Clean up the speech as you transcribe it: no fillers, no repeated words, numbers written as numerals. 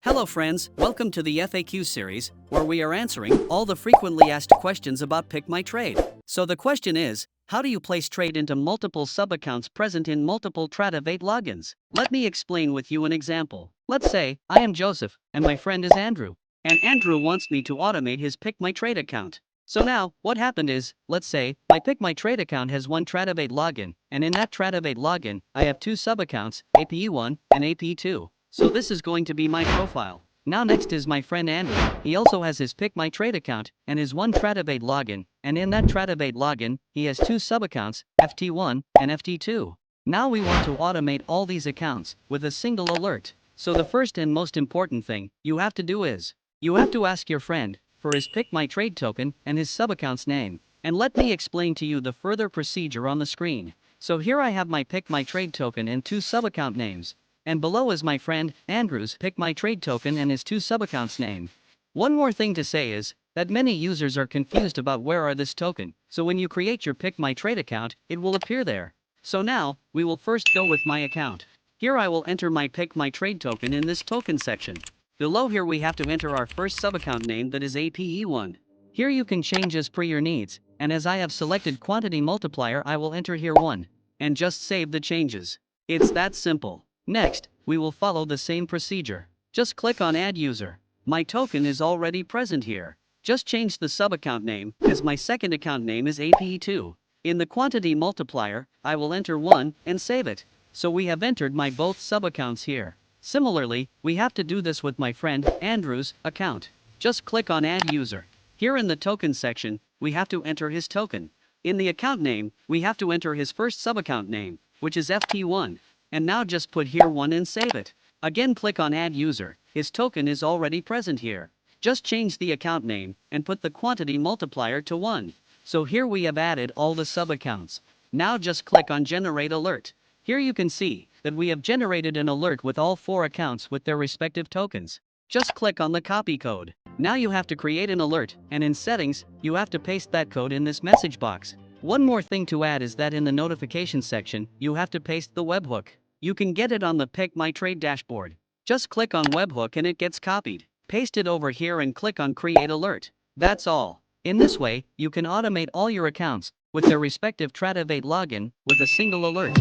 Hello friends, welcome to the FAQ series, where we are answering all the frequently asked questions about PickMyTrade. So the question is, how do you place trade into multiple sub-accounts present in multiple Tradovate logins? Let me explain with you an example. Let's say, I am Joseph, and my friend is Andrew. And Andrew wants me to automate his PickMyTrade account. So now, what happened is, let's say, my PickMyTrade account has one Tradovate login, and in that Tradovate login, I have two sub-accounts, APE1 and APE2. So this is going to be my profile. Now next is my friend Andrew. He also has his PickMyTrade account and his one Tradovate login, and in that Tradovate login, he has two sub-accounts, FT1 and FT2. Now we want to automate all these accounts with a single alert. So the first and most important thing you have to do is, you have to ask your friend for his PickMyTrade token and his sub-account's name. And let me explain to you the further procedure on the screen. So here I have my PickMyTrade token and two sub-account names. And below is my friend Andrew's PickMyTrade token and his two sub-accounts name. One more thing to say is that many users are confused about where are this token. So when you create your PickMyTrade account, it will appear there. So now, we will first go with my account. Here I will enter my PickMyTrade token in this token section. Below here we have to enter our first sub-account name, that is APE1. Here you can change as per your needs, and as I have selected quantity multiplier, I will enter here 1. And just save the changes. It's that simple. Next, we will follow the same procedure. Just click on Add User. My token is already present here. Just change the sub-account name, as my second account name is APE2. In the quantity multiplier, I will enter 1 and save it. So we have entered my both sub-accounts here. Similarly, we have to do this with my friend Andrew's account. Just click on Add User. Here in the token section, we have to enter his token. In the account name, we have to enter his first sub-account name, which is FT1. And now just put here 1 and save it. Again click on Add User. His token is already present here. Just change the account name and put the quantity multiplier to 1. So here we have added all the sub-accounts. Now just click on Generate Alert. Here you can see that we have generated an alert with all 4 accounts with their respective tokens. Just click on the copy code. Now you have to create an alert, and in settings, you have to paste that code in this message box. One more thing to add is that in the notification section, you have to paste the webhook. You can get it on the PickMyTrade dashboard. Just click on webhook and it gets copied. Paste it over here and click on Create Alert. That's all. In this way, you can automate all your accounts with their respective Tradovate login with a single alert.